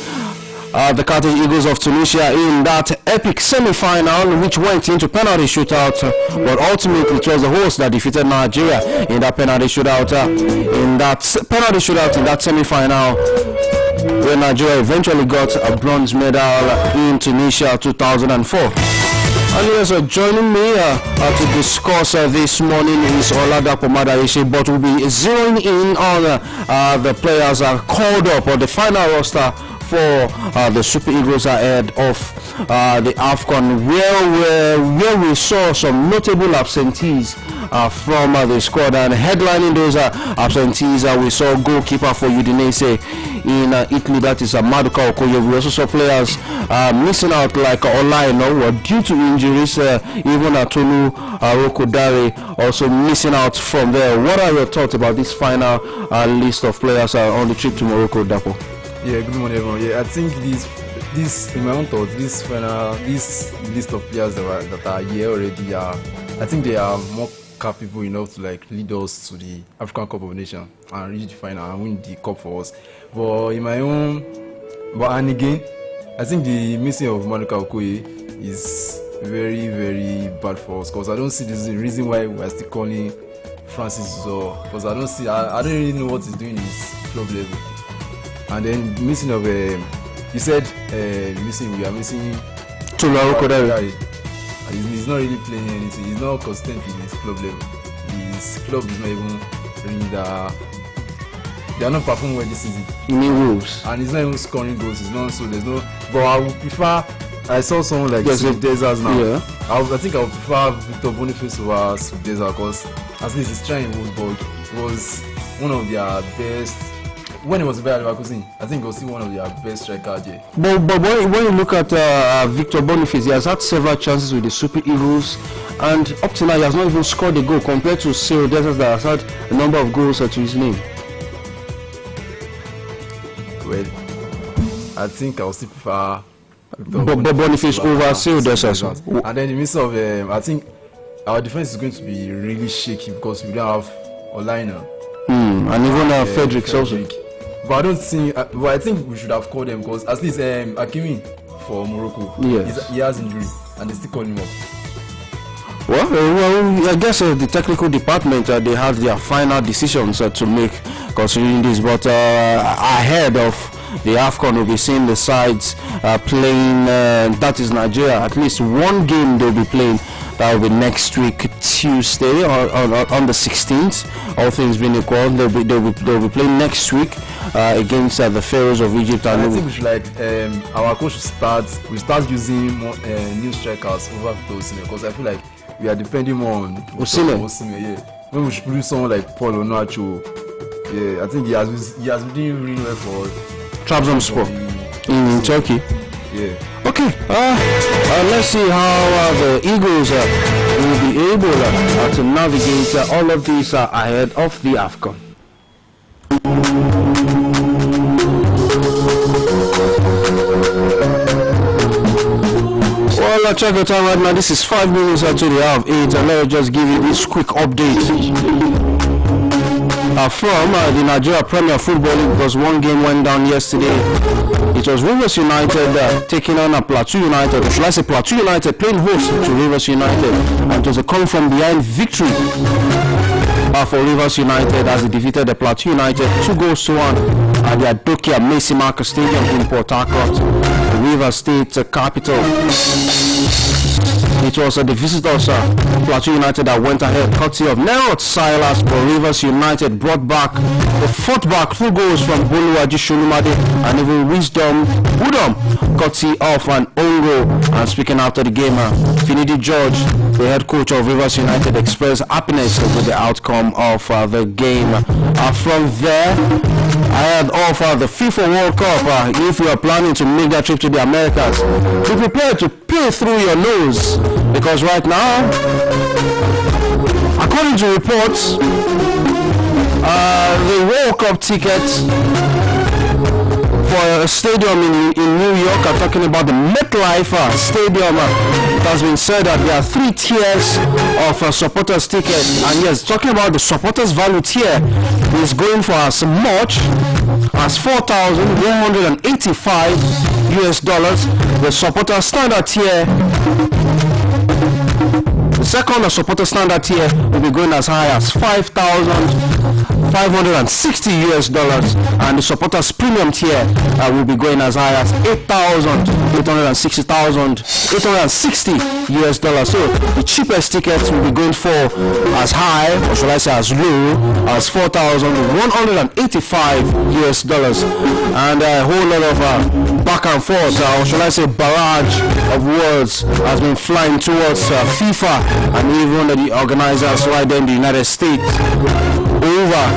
the Carthage Eagles of Tunisia in that epic semi-final, which went into penalty shootout, but ultimately it was the host that defeated Nigeria in that penalty shootout. In that semi-final, where Nigeria eventually got a bronze medal in Tunisia 2004. And yes, joining me to discuss this morning is Oladapo Madaishe, but we'll be zeroing in on the players called up on the final roster for the Super Eagles ahead of the AFCON, where we saw some notable absentees from the squad, and headlining those absentees we saw goalkeeper for Udinese in Italy, that is Maduka Okoye. We also saw players missing out like Oluyole due to injuries, even Tolu Rokodare also missing out from there. What are your thoughts about this final list of players on the trip to Morocco, Dapo? Yeah, good morning everyone. Yeah, I think this in my own thoughts, this list of players that are here already I think they are more capable enough to like lead us to the African Cup of Nations and reach the final and win the cup for us. But in my own, and again, I think the missing of Maduka Okoye is very, very bad for us, because I don't see this is the reason why we are still calling Francis Zor, because I don't really know what he's doing in his club level. And then missing of you said we are missing Tolu Rokodare. He's not really playing anything. He's not consistent in his club level. His club is not even really they are not performing well this season. You mean Wolves? And he's not even scoring goals. It's not, so there's no. But I would prefer. I saw someone like Desert now. Yeah. I think I would prefer Victor Boniface over Desert, because at least he's trying Wolfsburg. It was one of their best. When it was Bayer Leverkusen, I think it was still one of their best strikers. But when you look at Victor Boniface, he has had several chances with the Super Eagles, and up to now he has not even scored a goal, compared to Cyril Desert that has had a number of goals to his name. Well, I think I will still prefer Boniface over Cyril Desert. And then the midst of I think our defense is going to be really shaky, because we don't have Oluyole. And even Frederick also. But I don't think. But I think we should have called them, because at least Hakimi for Morocco, yes, he has injury, and they still call him up. Well, I guess the technical department they have their final decisions to make considering this. But ahead of the AFCON, we'll be seeing the sides playing. That is Nigeria. At least one game they'll be playing. That will be next week, Tuesday, on the 16th. All things being equal, they'll be playing next week against the Pharaohs of Egypt. And I think we should our coach should start using more new strikers over Osimhen, because I feel like we are depending more on Osimhen. Yeah, when we should produce someone like Paul Onuachu. Yeah, I think he has been doing really well for Trabzonspor in Turkey. Yeah. Okay. Let's see how the Eagles will be able to navigate all of these ahead of the AFCON. Well, Now check the time right now. This is 5 minutes to the hour of 8, and let me just give you this quick update from the Nigeria Premier Football League, because one game went down yesterday. It was Rivers United taking on a Plateau United, or should I say Plateau United playing host to Rivers United, and it was a come from behind victory for Rivers United as they defeated the Plateau United 2-1 at the Adokia Macy Marcus Stadium in Port Harcourt, Rivers State capital. It was the visitors, Plateau United, that went ahead courtesy of Nerot Silas, but Rivers United brought back the fourth back 2 goals from Boluwaji Sholumade and even Wisdom Budom courtesy of an own goal. And speaking after the game, Finidi George, the head coach of Rivers United, expressed happiness with the outcome of the game. From there, ahead of the FIFA World Cup, if you are planning to make that trip to the Americas, be prepared to pay through your nose, because right now, according to reports, the World Cup tickets for a stadium in New York, I'm talking about the MetLife Stadium. It has been said that there are 3 tiers of supporters tickets, and yes, talking about the supporters value tier is going for as much as $4,185. The supporter standard tier, the second supporter standard tier, will be going as high as $5,560, and the supporters premium tier will be going as high as $8,860. So the cheapest tickets will be going for as high, or should I say as low, as $4,185, and a whole lot of back and forth, or should I say barrage of words has been flying towards FIFA and even the organizers right there in the United States over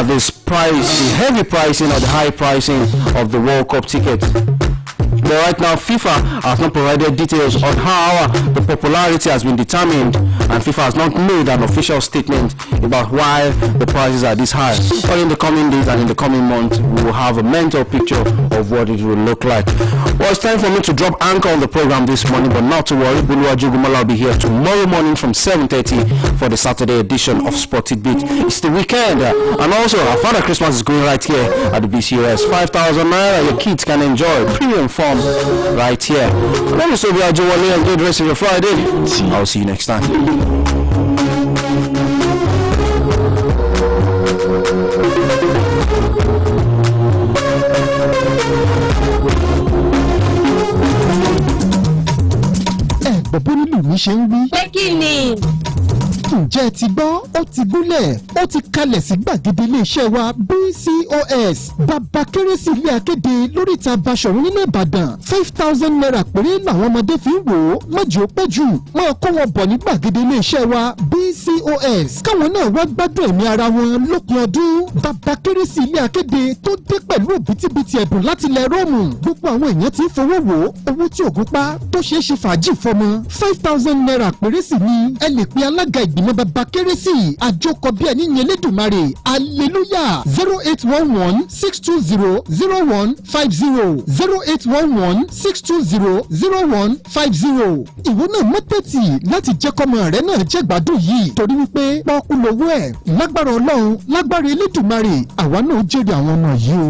this price, the heavy pricing or the high pricing of the World Cup ticket. But right now, FIFA has not provided details on how the popularity has been determined, and FIFA has not made an official statement about why the prices are this high. But in the coming days and in the coming months, we will have a mental picture of what it will look like. Well, it's time for me to drop anchor on the program this morning, but not to worry, Buluwaji Gumala will be here tomorrow morning from 7:30 for the Saturday edition of Spotted Beat. It's the weekend, and also our Father Christmas is going right here at the BCOS. 5,000 naira, your kids can enjoy premium form right here. My name is Oluyole, and good rest of your Friday. I'll see you next time. bọ̀bọ́ nílùú mi ṣe ń wí. pé kí ni. ǹjẹ́ ti gbọ́ ó ti gúnlẹ̀ ó ti kalẹ̀ sí gbàgede iléeṣẹ́ wa BCOS bàbá kérésì ilé akéde lóríta Basọ̀run nílẹ̀ Ìbàdàn 5,000 naira péré làwọn ọmọdé fi ń wò ó mọ́jì ó pẹ́ jù máa kó wọn bọ̀ ní gbàgede iléeṣẹ́ wa BCOS káwọn náà wá gbádùn ẹ̀mí ara wọn lópin ọdún. bàbá kérésì ilé akéde tó dé pẹ̀lú òbítíbitì ẹ̀bùn láti ilẹ̀ Róòmù gbogbo àwọn èèyàn ti ń fowó wò owó tí ògùn pa tó ṣeé ṣe fàájì fọmọ 5,000 naira péré sì ni ẹ lè pe alága ìgbìmọ̀ bàbá kérésì àjọkọ bí ẹni yẹn Elédùmarè hallelujah 0811-620-0150 0811-620-0150. ìwọ náà mọ́tẹ́tì láti jẹ́ kọ́mọ rẹ náà jẹ́ gbádùn yìí torí wípé pọ́ọ́kú lówó ẹ̀ lágbára Ọlọ́run lágbára Elédùmarè àwa náà jèrè àwọn ọmọ yìí o.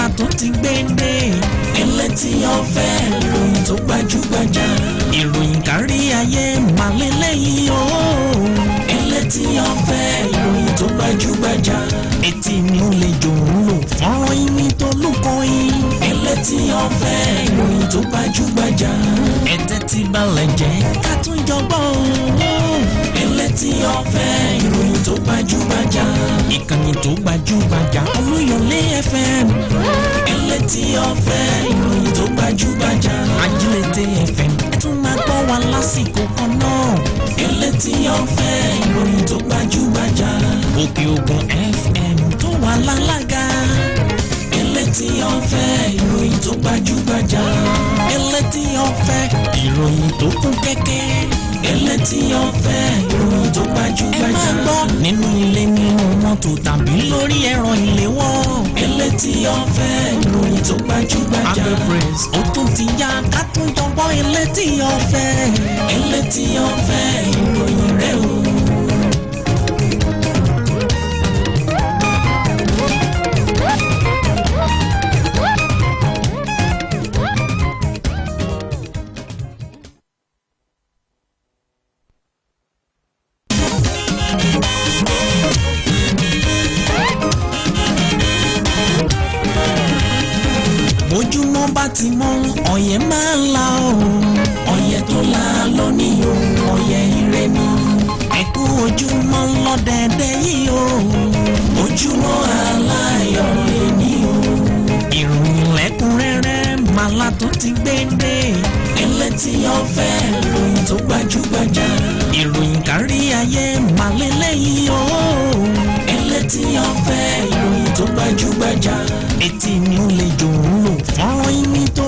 màlá tó ti gbéǹde. Ẹlẹ́tì ọ̀fẹ́ ìròyìn tó gbajúgbajà. Ìròyìn kárí ayé màlélẹ́yìn o. Ẹlẹ́tì ọ̀fẹ́ ìròyìn tó gbajúgbajà. Etí ni ó lè jò ń lò fọ́nrán ìmí tó lùkọ́yìn. Ẹlẹ́tì ọ̀fẹ́ ìròyìn tó gbajúgbajà. Ẹ̀tẹ́ ti balẹ̀ jẹ́ ká tún jọgbọ́n. Ẹlẹ́tì ọ̀fẹ́ ìròyìn tó gbajúgbajà. Ìkànnì tó gbajúgbajà Olúyọlé FM. Ẹlẹ́tì ọ̀fẹ́ ìròyìn tó gbajúgbajà. Ajílété FM ẹ tún máa gbọ́ wa lásìkò kan náà. Ẹlẹ́tì ọ̀fẹ́ ìròyìn tó gbajúgbajà. Òkè Ògùn FM tó wà lálága. Ẹlẹ́tì ọ̀fẹ́ ìròyìn tó gbajúgbajà. Ẹlẹ́tì ọ̀fẹ́ ìròyìn tó kún kẹ́kẹ́. Ẹlẹ́tì ọ̀fẹ́ ìròyìn tó gbajúgbajà. Ẹ máa gbọ́ nínú ilé nínú mọ́tò tàbí lórí ẹ̀rọ ìléwọ́. Ẹlẹ́tì ọ̀fẹ́ ìròyìn tó gbajúgbajà. Agbẹ́press ó tún ti yá ká tún jọgbọ́ Ẹlẹ́tì ọ̀fẹ́. Ẹlẹ́tì ọ̀fẹ́ ìròyìn rẹ̀ o. Bójúmọ́ bá ti mọ́ ọ̀yẹ́ máa ń la o. Ọ̀yẹ́ tó la lónìí o, ọ̀yẹ́ ire ni. Ẹ̀kú ojúmọ́ lọ́dẹ̀ẹ̀dẹ̀ yìí o. Ojúmọ́ aláyọ̀ lẹ́ni o. Ìròyìn lẹ́kùnrẹ́rẹ́ màlá tó ti gbéǹde. Ẹlẹ́tì ọ̀fẹ́ ìròyìn tó gbajúgbajà. Ìròyìn kárí ayé màlélẹ́yìn o. Ẹlẹ́tì ọ̀fẹ́ ìròyìn tó gbajúgbajà. Etí ni ó lè jò ń lò fọ́nrán ìmí tó